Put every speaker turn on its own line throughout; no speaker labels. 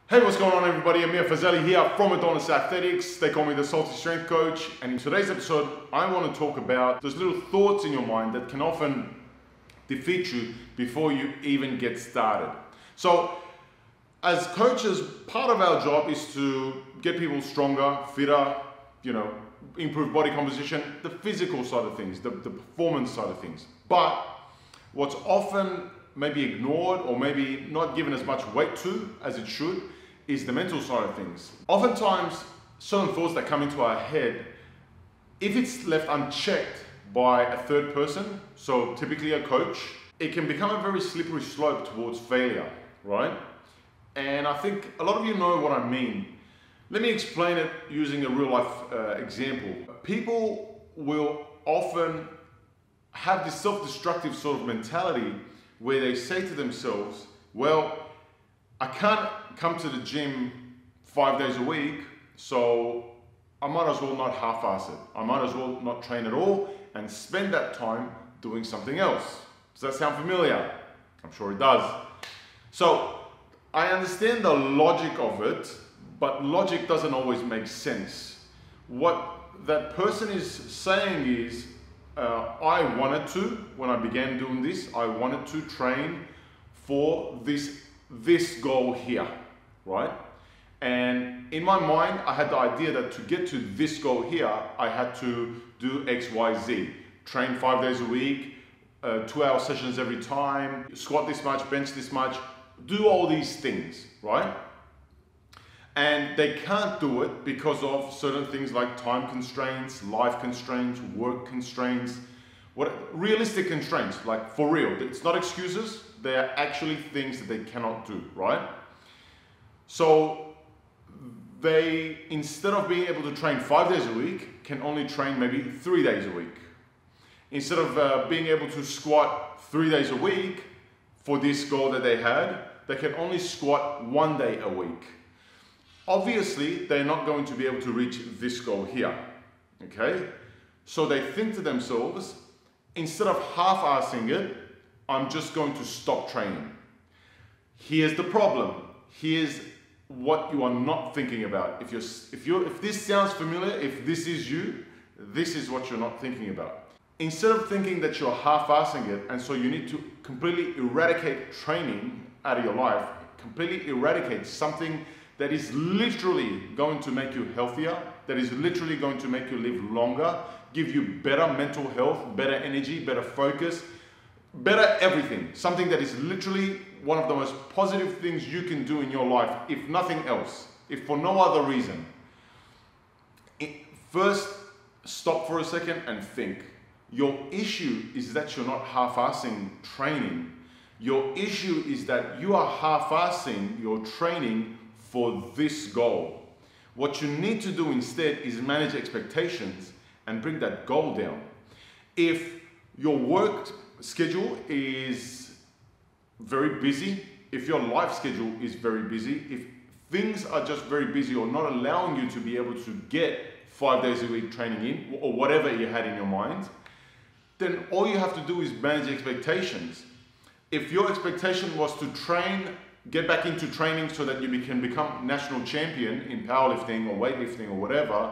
Hey, what's going on everybody? Amir Fazeli here from Adonis Athletics. They call me the Salty Strength Coach. And in today's episode, I want to talk about those little thoughts in your mind that can often defeat you before you even get started. So, as coaches, part of our job is to get people stronger, fitter, improve body composition, the physical side of things, the performance side of things. But what's often maybe ignored or maybe not given as much weight to as it should is the mental side of things. Oftentimes, certain thoughts that come into our head, if it's left unchecked by a third person, so typically a coach, it can become a very slippery slope towards failure, right? And I think a lot of you know what I mean. Let me explain it using a real life example. People will often have this self-destructive sort of mentality where they say to themselves, well, I can't come to the gym 5 days a week, so I might as well not half-ass it. I might as well not train at all and spend that time doing something else. Does that sound familiar? I'm sure it does. So I understand the logic of it, but logic doesn't always make sense. What that person is saying is, I wanted to, when I began doing this, I wanted to train for this goal here, right? And in my mind, I had the idea that to get to this goal here, I had to do X, Y, Z. Train 5 days a week, 2-hour sessions every time, squat this much, bench this much, do all these things, right? And they can't do it because of certain things like time constraints, life constraints, work constraints, realistic constraints, like for real. It's not excuses, they're actually things that they cannot do, right? So they, instead of being able to train 5 days a week, can only train maybe 3 days a week. Instead of being able to squat 3 days a week for this goal that they had, they can only squat 1 day a week. Obviously, they're not going to be able to reach this goal here, okay? So they think to themselves, instead of half-assing it, I'm just going to stop training. Here's the problem. Here's what you are not thinking about. If this sounds familiar, if this is you, this is what you're not thinking about. Instead of thinking that you're half-assing it, and so you need to completely eradicate training out of your life, completely eradicate something that is literally going to make you healthier, that is literally going to make you live longer, give you better mental health, better energy, better focus, better everything. Something that is literally one of the most positive things you can do in your life, if nothing else, if for no other reason. First, stop for a second and think. Your issue is that you're not half-assing training. Your issue is that you are half-assing your training for this goal. What you need to do instead is manage expectations and bring that goal down. If your work schedule is very busy, if your life schedule is very busy, if things are just very busy or not allowing you to be able to get 5 days a week training in, or whatever you had in your mind, then all you have to do is manage expectations. If your expectation was to get back into training so that you can become national champion in powerlifting or weightlifting or whatever,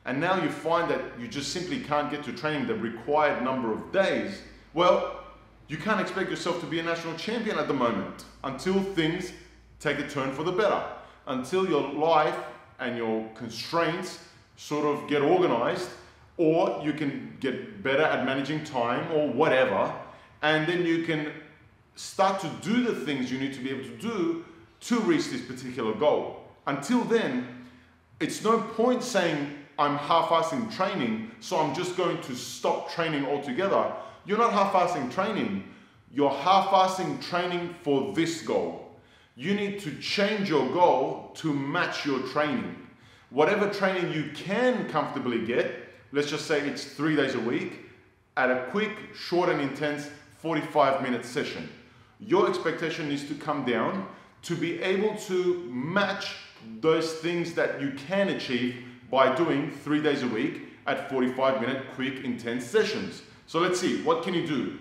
and now you find that you just simply can't get to training the required number of days, well, you can't expect yourself to be a national champion at the moment until things take a turn for the better, until your life and your constraints sort of get organized, or you can get better at managing time or whatever, and then you can start to do the things you need to be able to do to reach this particular goal. Until then, it's no point saying, I'm half-assing training, so I'm just going to stop training altogether. You're not half-assing training, you're half-assing training for this goal. You need to change your goal to match your training. Whatever training you can comfortably get, let's just say it's 3 days a week, at a quick, short and intense 45-minute session. Your expectation needs to come down to be able to match those things that you can achieve by doing 3 days a week at 45-minute quick intense sessions. So let's see, what can you do?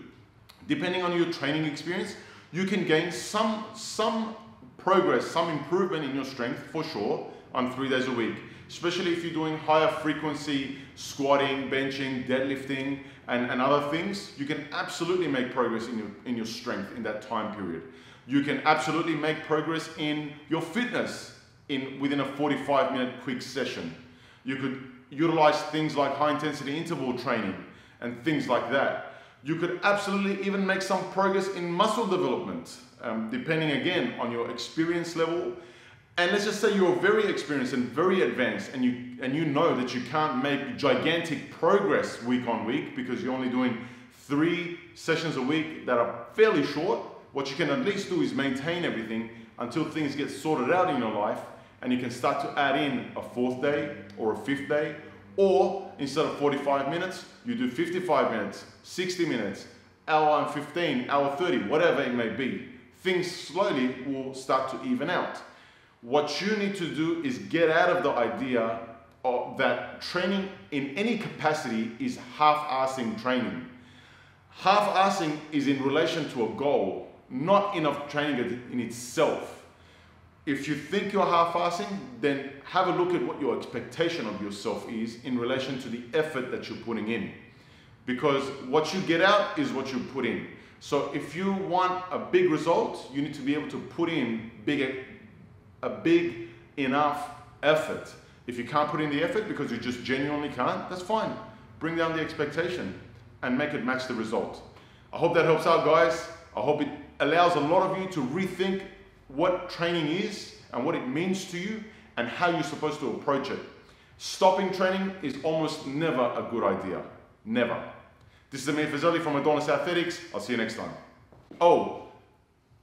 Depending on your training experience, you can gain some progress, some improvement in your strength for sure on 3 days a week. Especially if you're doing higher frequency squatting, benching, deadlifting, and other things, you can absolutely make progress in your strength in that time period. You can absolutely make progress in your fitness within a 45-minute quick session. You could utilize things like high intensity interval training and things like that. You could absolutely even make some progress in muscle development, depending again on your experience level. And let's just say you're very experienced and very advanced, and you know that you can't make gigantic progress week on week because you're only doing 3 sessions a week that are fairly short. What you can at least do is maintain everything until things get sorted out in your life, and you can start to add in a 4th day or a 5th day, or instead of 45 minutes, you do 55 minutes, 60 minutes, hour and 15, hour 30, whatever it may be. Things slowly will start to even out. What you need to do is get out of the idea that training in any capacity is half-assing training. Half-assing is in relation to a goal, not enough training in itself. If you think you're half-assing, then have a look at what your expectation of yourself is in relation to the effort that you're putting in. Because what you get out is what you put in. So if you want a big result, you need to be able to put in a big enough effort. If you can't put in the effort because you just genuinely can't, that's fine. Bring down the expectation and make it match the result. I hope that helps out, guys. I hope it allows a lot of you to rethink what training is and what it means to you and how you're supposed to approach it. Stopping training is almost never a good idea. Never. This is Amir Fazeli from Adonis Athletics. I'll see you next time. Oh,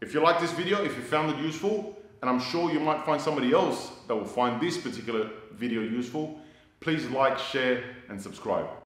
if you like this video, if you found it useful, and I'm sure you might find somebody else that will find this particular video useful, please like, share, and subscribe.